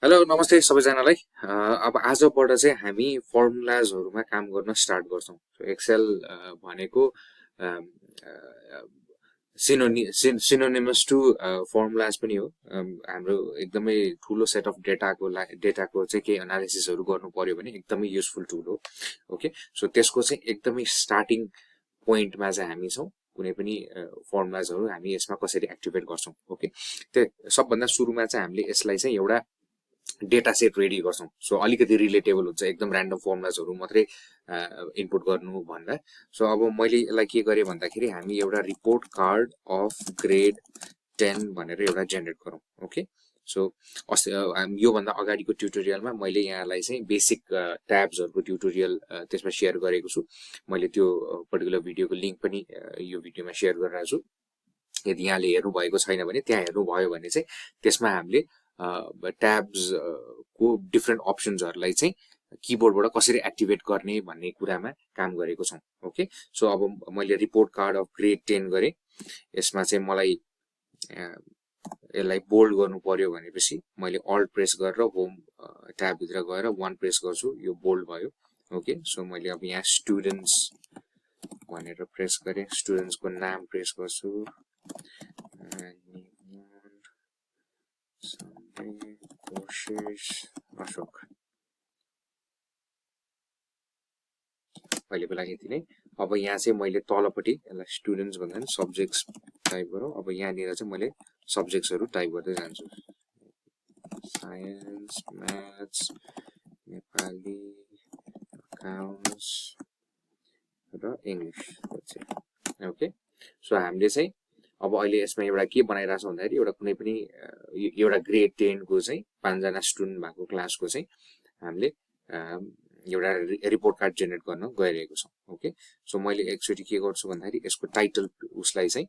Hello नमस्ते सबैजनालाई। अब आजबाट चाहिँ हामी फर्मुलाजहरुमा काम गर्न स्टार्ट गर्छौं। एक्सेल भनेको सिनोनिमस टु फर्मुलाज पनि हो। हाम्रो एकदमै ठूलो सेट अफ डेटाको चाहिँ के एनालिसिसहरु गर्नु पर्यो भने एकदमै युजफुल टुल हो। ओके, सो त्यसको चाहिँ एकदमै स्टार्टिङ पोइन्टमा चाहिँ हामी छौं। कुनै पनि फर्मुलाजहरु हामी यसमा कसरी एक्टिभेट गर्छौं। ओके, त्यो सबभन्दा सुरुमा चाहिँ हामीले यसलाई चाहिँ एउटा डेटा सेट रेडी गर्छौं। सो अलिकति रिलेटेबल हुन्छ, एकदम र्यान्डम फर्मुलाजहरु मात्रै इनपुट गर्नु भन्दा। सो अब मैले यसलाई के गरे भन्दाखेरि हामी एउटा रिपोर्ट कार्ड अफ ग्रेड 10 भनेर एउटा जेनेरेट गरौँ। ओके, सो यो भन्दा अगाडिको ट्युटोरियलमा मैले यहाँलाई चाहिँ बेसिक ट्याब्सहरुको ट्युटोरियल त्यसमा शेयर गरेको छु। मैले त्यो पर्टिकुलर भिडियोको लिंक पनि यो भिडियोमा शेयर गरिरहेको छु। यदि यहाँले हेर्नु भएको छैन भने त्यहाँ हेर्नु भयो भने चाहिँ त्यसमा हामीले ट्याब्स को डिफरेन्ट अप्सन्सहरुलाई चाहिँ कीबोर्डबाट कसरी एक्टिभेट गर्ने भन्ने कुरामा काम गरेको छौं। ओके, सो अब मैले रिपोर्ट कार्ड अफ ग्रेड 10 गरे। यसमा चाहिँ मलाई यसलाई बोल्ड गर्नु पर्यो भनेपछि मैले अल्ट प्रेस गरेर होम ट्याब भित्र गएर 1 प्रेस गर्छु, यो बोल्ड भयो। ओके, सो मैले अब यहाँ स्टुडेन्ट्स भनेर प्रेस गरे, स्टुडेन्ट्स को नाम प्रेस गर्छु, अशोक। अहिले बेला यति नै। अब यहाँ चाहिँ मैले तलपट्टि यसलाई स्टुडेन्ट्स भन्दा नि सब्जेक्ट्स टाइप गरौँ। अब यहाँनिर चाहिँ मैले सब्जेक्ट्सहरु टाइप गर्दै जान्छु। साइन्स, म्याथ्स, नेपाली, अकाउन्ट्स र इंग्लिश। ओके, सो हामीले चाहिँ अब अहिले यसमा एउटा के बनाइरा छौं भन्दाखेरि एउटा कुनै पनि एउटा ग्रेड 10 को चाहिँ 5 जना स्टुडेन्ट भएको क्लासको चाहिँ हामीले एउटा रिपोर्ट कार्ड जेनेरेट गर्न गइरहेको छौं। ओके, सो मैले एकचोटी के गर्छु भन्दाखेरि यसको टाइटल उसलाई चाहिँ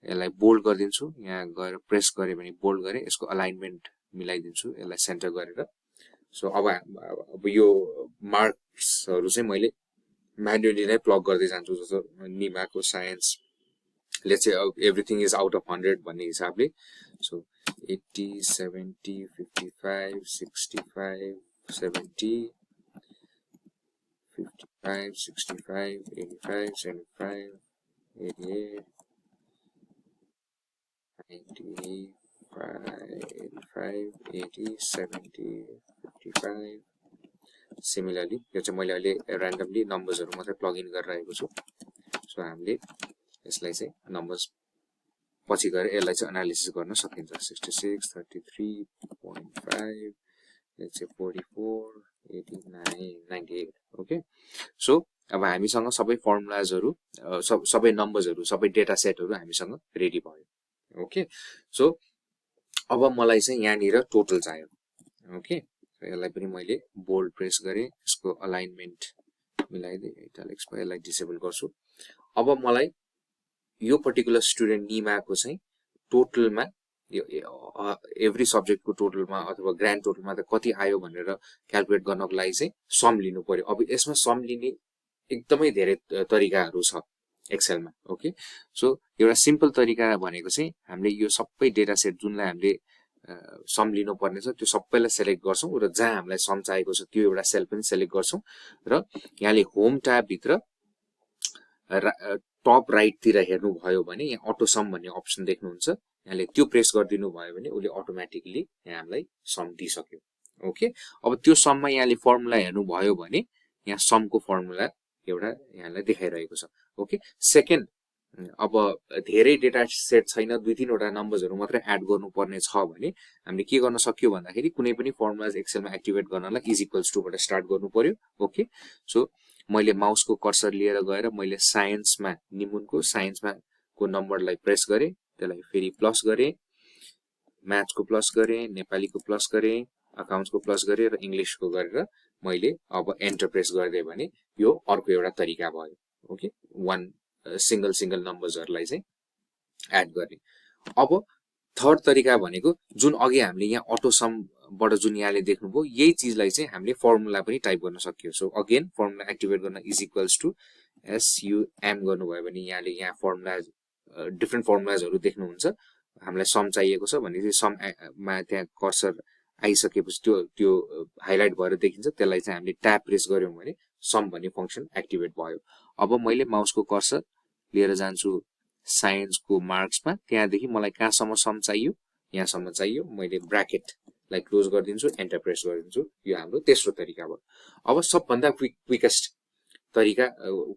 यसलाई बोल्ड गरिदिन्छु। यहाँ गएर प्रेस गरे भने बोल्ड गरे, यसको अलाइनमेन्ट मिलाइदिन्छु यसलाई सेन्टर गरेर। सो अब यो मार्क्सहरु चाहिँ मैले म्यानुअली नै प्लग गर्दै जान्छु। जस्तो निमाको science, let's say everything is out of 100 भन्ने हिसाबले। सो 80 70 55 65 70 55 65 85 75 88 90 85 80 70 55। सिमिलरली यो चाहिँ मैले अहिले र्यान्डमली नम्बर्सहरु मात्रै प्लग इन गरिरहेको छु। सो हामीले यसलाई चाहिँ नम्बर्स पछि गएर यसलाई चाहिँ एनालिसिस गर्न सकिन्छ। 66 33.5 let's say 44 89 98। ओके, सो अब हामीसँग सबै फर्मुलाजहरु सबै नम्बर्सहरु सबै डेटा सेटहरु हामीसँग रेडी भयो। ओके, सो अब मलाई चाहिँ यहाँनिर टोटल चाहियो। ओके, यसलाई पनि मैले बोल्ड प्रेस गरे, यसको अलाइनमेन्ट मिलाइदिए, इटालिक्स भयो, यसलाई डिसेबल गर्छु। अब मलाई यो पर्टिकुलर स्टुडेन्ट निमाको चाहिँ टोटलमा यो एभ्री सब्जेक्टको टोटलमा अथवा ग्रान्ड टोटलमा त कति आयो भनेर क्याल्कुलेट गर्नको लागि चाहिँ सम लिनु पर्यो। अब यसमा सम लिने एकदमै धेरै तरिकाहरु छ एक्सेलमा। ओके, सो एउटा सिम्पल तरिका भनेको चाहिँ हामीले यो सबै डेटा सेट जुनलाई हामीले सम लिनु पर्ने छ त्यो सबैलाई सिलेक्ट गर्छौं र जहाँ हामीलाई सम चाहिएको छ त्यो एउटा सेल पनि सिलेक्ट गर्छौं र यहाँले होम ट्याब भित्र टप राइट तिर हेर्नु भयो भने यहाँ अटो सम भन्ने अप्सन देख्नुहुन्छ। यहाँले त्यो प्रेस गरिदिनु भयो भने उले अटोमेटिकली यहाँ हामीलाई सम दिइसक्यो। ओके, अब त्यो सममा यहाँले फर्मुला हेर्नु भयो भने यहाँ समको फर्मुला एउटा यहाँलाई देखाइरहेको छ। ओके, सेकेन्ड, अब धेरै डेटा सेट छैन, 2-3 वटा नम्बर्सहरु मात्रै एड गर्नुपर्ने छ भने हामीले के गर्न सक्यो भन्दाखेरि कुनै पनि फर्मुलाज एक्सेलमा एक्टिभेट गर्नलाई इज इक्वल्स टु बाट स्टार्ट गर्नु पर्यो। ओके, सो मैले माउसको कर्सर लिएर गएर मैले साइन्समा निमुनको साइन्समा को नम्बरलाई प्रेस गरे, त्यसलाई फेरि प्लस गरे, म्याथ्सको प्लस गरे, नेपालीको प्लस गरे, अकाउन्ट्सको प्लस गरे र इंग्लिशको गरेर मैले अब एन्टर प्रेस गर्दै भने यो अर्को एउटा तरिका भयो। ओके, one सिंगल नम्बर्सहरुलाई चाहिँ एड गर्ने। अब थर्ड तरिका भनेको जुन अघि हामीले यहाँ अटो सम बाट जुन यहाँले देख्नुभयो यही चीजलाई चाहिँ हामीले फर्मुला पनि टाइप गर्न सकियो। सो अगेन फर्मुला एक्टिभेट गर्न इज इक्वल्स टु SUM गर्नुभयो भने यहाँले यहाँ फर्मुला डिफरेन्ट फर्मुलाजहरु देख्नुहुन्छ। हामीलाई सम चाहिएको छ भने चाहिँ सम मा त्यहाँ कर्सर आइसकेपछि त्यो हाइलाइट भएर देखिन्छ, त्यसलाई चाहिँ हामीले ट्याब प्रेस गर्यौं भने सम भन्ने फंक्सन एक्टिभेट भयो। अब मैले माउसको कर्सर लिएर जान्छु साइन्सको मार्क्समा, त्यहाँदेखि मलाई कहाँसम्म सम चाहियो, यहाँसम्म चाहियो, मैले ब्र्याकेटलाई क्लोज गरिदिन्छु, एन्टर प्रेस गरिदिन्छु। यो हाम्रो तेस्रो तरिका भयो। अब सबभन्दा क्विकेस्ट तरिका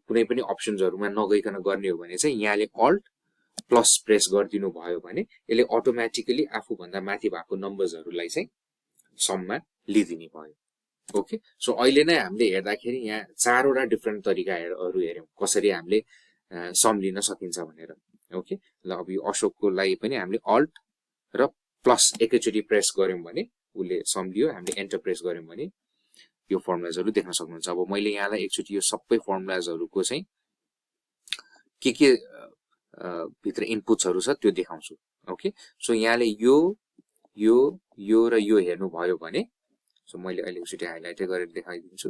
कुनै पनि अप्सन्सहरुमा नगइकन गर्ने हो भने चाहिँ यहाँले अल्ट प्लस प्रेस गरिदिनु भयो भने यसले अटोमेटिकली आफूभन्दा माथि भएको नम्बर्सहरुलाई चाहिँ सममा लिदिने भयो। ओके, सो अहिले नै हामीले हेर्दाखेरि यहाँ चारवटा डिफरेन्ट तरिकाहरु हेर्यौं कसरी हामीले सम लिन सकिन्छ भनेर। ओके, ल अब यो अशोकको लागि पनि हामीले अल्ट र प्लस एकैचोटी प्रेस गर्यौं भने उले सम लियो, हामीले एन्टर प्रेस गर्यौं भने यो फर्मुलाजहरु देख्न सक्नुहुन्छ। अब मैले यहाँलाई एकचोटी यो सबै फर्मुलाजहरुको चाहिँ के भित्र इनपुट्सहरु छ त्यो देखाउँछु। ओके, सो यहाँले यो र यो हेर्नु भयो भने, सो मैले अहिले एकचोटी हाइलाइट गरेर देखाइदिन्छु,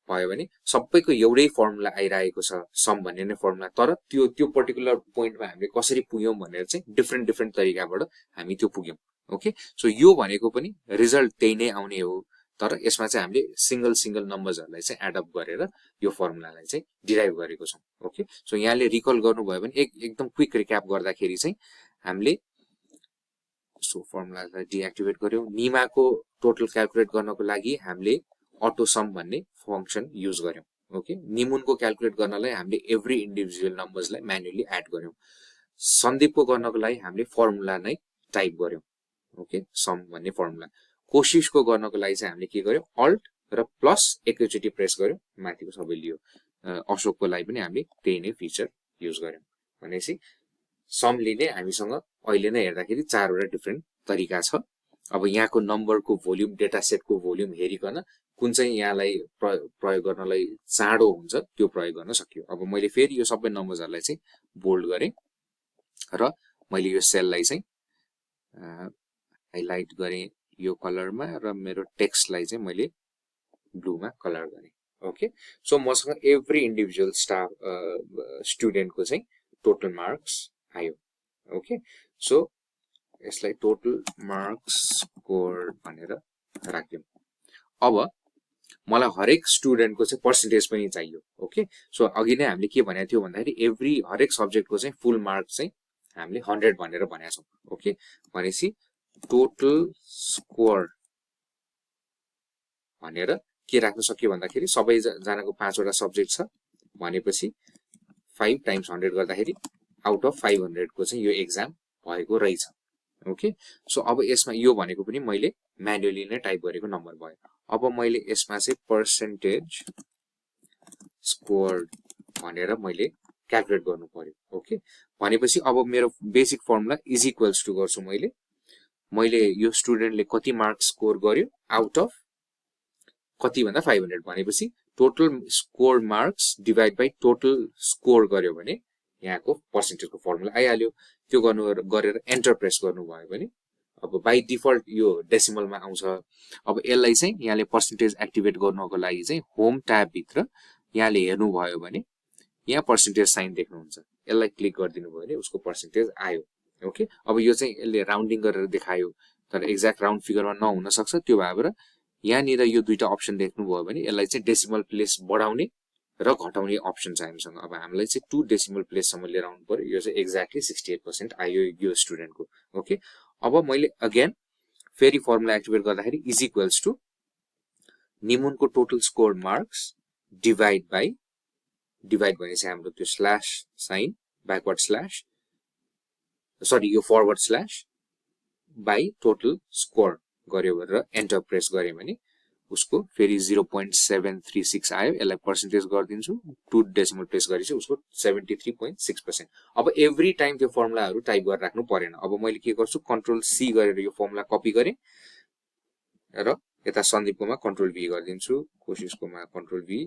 भयो भने सबैको एउटै फर्मुला आइरहेको छ, सम भन्ने नै फर्मुला, तर त्यो पर्टिकुलर पोइन्टमा हामीले कसरी पुग्यौं भनेर चाहिँ डिफरेन्ट तरिकाबाट हामी त्यो पुग्यौं। ओके, सो यो भनेको पनि रिजल्ट त्यही नै आउने हो, तर यसमा चाहिँ हामीले सिंगल नम्बर्सहरुलाई चाहिँ एड अप गरेर यो फर्मुलालाई चाहिँ डिराइभ गरेको छौं। ओके, सो यहाँले रिकल गर्नुभयो भने एकदम क्विक रिक्याप गर्दाखेरि चाहिँ हामीले सो फर्मुलालाई डिएक्टिभेट गर्यौं। निमाको टोटल क्याल्कुलेट गर्नको लागि हामीले अटो सम भन्ने फंक्सन युज गर्यौं। ओके, निमुनको क्याल्कुलेट गर्नलाई हामीले एभ्री इन्डिभिजुअल नम्बर्सलाई म्यानुअली एड गर्यौं। सन्दीपको गर्नको लागि हामीले फर्मुला नै टाइप गर्यौं। ओके, सम भन्ने फर्मुला। कोशिशको गर्नको लागि चाहिँ हामीले के गर्यौं, अल्ट र प्लस एकैचोटी प्रेस गर्यौं, माथिको सबै लियो। अशोकको लागि पनि हामीले त्यही नै फिचर युज गर्यौं। भनेपछि सम लिने हामीसँग अहिले नै हेर्दाखेरि चारवटा डिफरेन्ट तरिका छ। अब यहाँको नम्बरको भोल्युम, डेटा सेटको भोल्युम हेरिकन कुन चाहिँ यहाँलाई प्रयोग गर्नलाई चाँडो हुन्छ त्यो प्रयोग गर्न सकियो। अब मैले फेरि यो सबै नम्बर्सहरुलाई चाहिँ बोल्ड गरे र मैले यो सेललाई चाहिँ हाइलाइट गरे यो कलरमा र मेरो टेक्स्टलाई चाहिँ मैले ब्लूमा कलर गरे। ओके, सो मसँग एभ्री इन्डिभिजुअल स्टुडेन्टको चाहिँ टोटल मार्क्स आयो। ओके, सो यसलाई टोटल मार्क्स स्कोर भनेर राख्यौं। अब मलाई हरेक स्टुडेन्टको चाहिँ पर्सेन्टेज पनि चाहियो। ओके, सो अघि नै हामीले के भनेको थियो भन्दाखेरि हरेक सब्जेक्टको चाहिँ फुल मार्क्स चाहिँ हामीले 100 भनेर भनेका छौं। ओके, भनेपछि टोटल स्कोर भनेर के राख्न सक्यो भन्दाखेरि सबै जनाको 5 वटा सब्जेक्ट छ भनेपछि 5 टाइम्स 100 गर्दाखेरि आउट अफ 500 को चाहिँ यो एक्जाम भएको रहेछ। ओके, सो अब यसमा यो भनेको पनि मैले म्यानुअली नै टाइप गरेको नम्बर भयो। अब मैले यसमा चाहिँ पर्सेन्टेज स्कोर भनेर मैले क्याल्कुलेट गर्नु पर्यो। ओके, भनेपछि अब मेरो basic formula is equals to गर्छु मैले यो स्टुडेन्टले कति मार्क्स स्कोर गर्यो आउट अफ कति भन्दा 500 भनेपछि total score marks divide by total score गर्यो भने यहाँको पर्सेन्टेजको फर्मुला आइहाल्यो। त्यो गरेर एन्टर प्रेस गर्नुभयो भने अब बाइ डिफल्ट यो डेसिमलमा आउँछ। अब यसलाई चाहिँ यहाँले पर्सेन्टेज एक्टिभेट गर्नको लागि चाहिँ होम ट्याब भित्र यहाँले हेर्नु भयो भने यहाँ पर्सेन्टेज साइन देख्नुहुन्छ, यसलाई क्लिक गरिदिनु भयो भने उसको पर्सेन्टेज आयो। ओके, अब यो चाहिँ यसले राउन्डिङ गरेर देखायो तर एक्ज्याक्ट राउन्ड फिगरमा नहुन सक्छ, त्यो भएर यहाँनिर यो दुईटा अप्सन देख्नुभयो भने यसलाई चाहिँ डेसिमल प्लेस बढाउने र घटाउने अप्सन छ हामीसँग। अब हामीलाई चाहिँ 2 डेसिमल प्लेससम्म लिएर आउनु पर्यो। यो चाहिँ एक्ज्याक्टली 68% आयो यो स्टुडेन्टको। ओके, अब मैले अगेन फेरि फर्मुला एक्टिभेट गर्दाखेरि इज इक्वल्स टु निमुनको टोटल स्कोर मार्क्स डिभाइड भनेपछि हाम्रो त्यो स्ल्याश साइन ब्याकवर्ड स्ल्याश यो forward slash by total score गर्यो गरेर एन्टर प्रेस गरे भने उसको फेरि 0.736 आयो। यसलाई पर्सेन्टेज गरिदिन्छु, 2 डेसिमल प्लेस गरेपछि उसको 73.6%। अब एभ्री टाइम त्यो फर्मुलाहरु टाइप गरेर राख्नु परेन। अब मैले के गर्छु, कन्ट्रोल सी गरेर यो फर्मुला कपी गरे र यता सन्दीपकोमा कन्ट्रोल भी गरिदिन्छु, कोशिशकोमा कन्ट्रोल भी,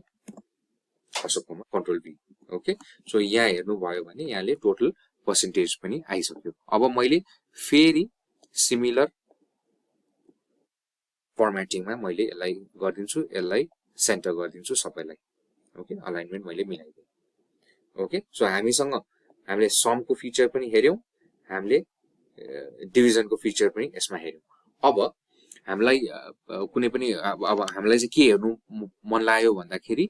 अशोककोमा कन्ट्रोल भी। ओके, सो यहाँ हेर्नु भयो भने यहाँले टोटल पर्सेन्टेज पनि आइसक्यो। अब मैले फेरि सिमिलर फर्मेटिङमा मैले यसलाई गरिदिन्छु, यसलाई सेन्टर गरिदिन्छु सबैलाई। ओके, अलाइनमेन्ट मैले मिलाइदिए। ओके, सो हामीले समको फिचर पनि हेर्यौं, हामीले डिभिजनको फिचर पनि यसमा हेर्यौं। अब हामीलाई कुनै पनि अब हामीलाई चाहिँ के हेर्नु मन लाग्यो भन्दाखेरि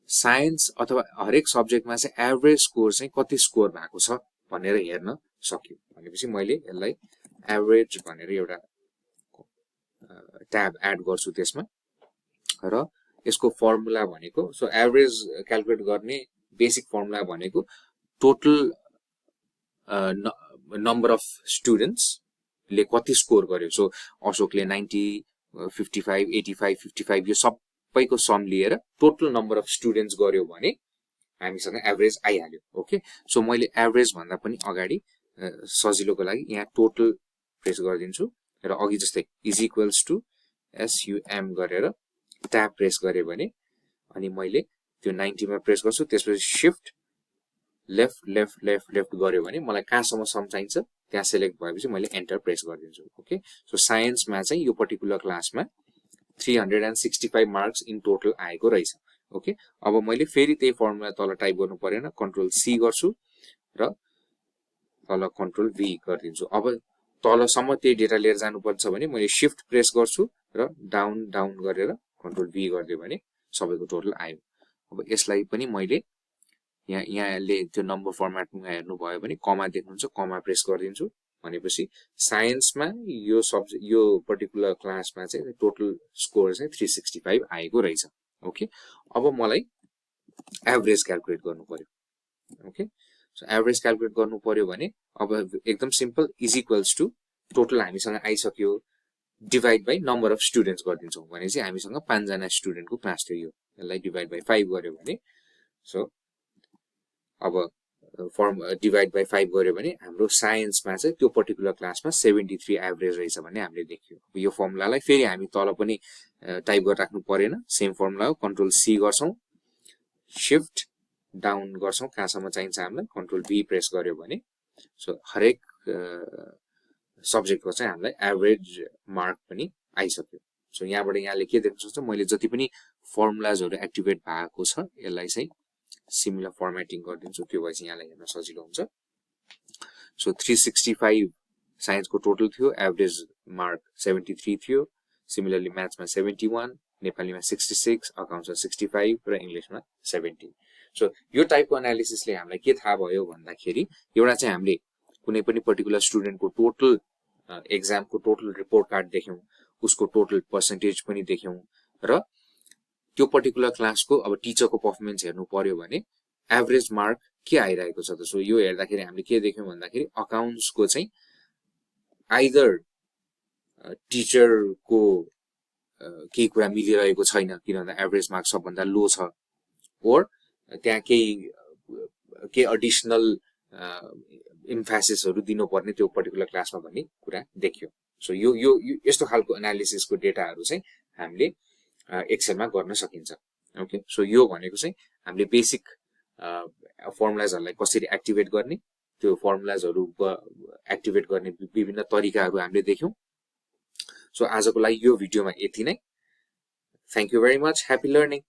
साइन्स अथवा हरेक सब्जेक्टमा चाहिँ एभरेज स्कोर चाहिँ कति स्कोर भएको छ भनेर हेर्न सक्यो भनेपछि मैले यसलाई एभरेज भनेर एउटा ट्याब एड गर्छु त्यसमा र यसको फर्मुला भनेको सो एभरेज क्याल्कुलेट गर्ने बेसिक फर्मुला भनेको टोटल नम्बर अफ स्टुडेन्ट्सले कति स्कोर गर्यो सो अशोकले 90 55 85 55 यो सबैको सम लिएर टोटल नम्बर अफ स्टुडेन्ट्स गर्यो भने हामीसँग एभरेज आइहाल्यो ओके सो मैले एभरेज भन्दा पनि अगाडि सजिलोको लागि यहाँ टोटल प्रेस गरिदिन्छु र अघि जस्तै इज इक्वल्स टु SUM गरेर ट्याब प्रेस गरे भने अनि मैले त्यो 90 मा प्रेस गर्छु त्यसपछि shift left left left left गर्यो भने मलाई कहाँसम्म सम चाहिन्छ त्यहाँ सिलेक्ट भएपछि मैले एन्टर प्रेस गरिदिन्छु ओके सो साइन्समा चाहिँ यो पर्टिकुलर क्लासमा 365 मार्क्स इन टोटल आएको रहेछ ओके अब मैले फेरि त्यही फर्मुला तल टाइप गर्नु परेन कन्ट्रोल C गर्छु र तल कन्ट्रोल V गरिदिन्छु अब तलसम्म त्यही डेटा लिएर जानुपर्छ भने मैले शिफ्ट प्रेस गर्छु र डाउन डाउन गरेर कन्ट्रोल V गरिदियो भने सबैको टोटल आयो अब यसलाई पनि मैले यहाँले त्यो नम्बर फर्मेटमा हेर्नु भयो भने कमा देख्नुहुन्छ कमा प्रेस गरिदिन्छु भनेपछि साइन्समा यो सब्जेक्ट यो पर्टिकुलर क्लासमा चाहिँ टोटल स्कोर चाहिँ 365 आएको रहेछ ओके अब मलाई एभरेज क्याल्कुलेट गर्नु पर्यो ओके सो एभरेज क्याल्कुलेट गर्नु पर्यो भने अब एकदम simple is equals to total हामीसँग आइसक्यो divide by number of students गरिदिन्छौँ भने चाहिँ हामीसँग 5 जना स्टुडेन्टको क्लास थियो यो यसलाई डिभाइड बाइ 5 गर्यो भने सो अब फर्म डिभाइड बाइ 5 गर्यो भने हाम्रो साइन्समा चाहिँ त्यो पर्टिकुलर क्लासमा 73 एभरेज रहेछ भन्ने हामीले देख्यो यो फर्मुलालाई फेरि हामी तल पनि टाइप गरेर राख्नु परेन सेम फर्मुला हो कन्ट्रोल C गर्छौं शिफ्ट डाउन गर्छौं कहाँसम्म चाहिन्छ हामीलाई कन्ट्रोल V प्रेस गर्यो भने सो हरेक सब्जेक्टको चाहिँ हामीलाई एभरेज मार्क पनि आइसक्यो सो यहाँबाट यहाँले के देख्न सक्छ मैले जति पनि फर्मुलाजहरु एक्टिभेट भएको छ यसलाई चाहिँ सिमिलर फर्मेटिङ गरिदिन्छु त्यो भएपछि यहाँलाई हेर्न सजिलो हुन्छ सो 365 साइन्सको टोटल थियो एभरेज मार्क 73 थियो सिमिलरली म्याथ्समा 71 नेपालीमा 66 अकाउन्ट्समा 65 र इंग्लिशमा 70 सो यो टाइपको एनालिसिसले हामीलाई के थाहा भयो भन्दाखेरि एउटा चाहिँ हामीले कुनै पनि पर्टिकुलर स्टुडेन्टको टोटल एक्जामको टोटल रिपोर्ट कार्ड देख्यौं उसको टोटल पर्सेन्टेज पनि देख्यौं र त्यो पर्टिकुलर क्लासको अब टिचरको परफर्मेन्स हेर्नु पर्यो भने एभरेज मार्क के आइरहेको छ त सो यो हेर्दाखेरि हामीले के देख्यौं भन्दाखेरि अकाउन्ट्सको चाहिँ आइदर टिचरको केही कुरा मिलिरहेको छैन किनभने एभरेज मार्क सबभन्दा लो छ ओर त्यहाँ केही एडिशनल इम्फेसिसहरु दिनुपर्ने त्यो पर्टिकुलर क्लासमा भन्ने कुरा देखियो सो यो यस्तो खालको एनालिसिसको डेटाहरु चाहिँ हामीले एक्सेलमा गर्न सकिन्छ ओके सो यो भनेको चाहिँ हामीले बेसिक फर्मुलाजहरुलाई कसरी एक्टिभेट गर्ने त्यो फर्मुलाजहरु एक्टिभेट गर्ने विभिन्न तरिकाहरु हामीले देख्यौं सो आजको लागि यो भिडियोमा यति नै thank you very much happy learning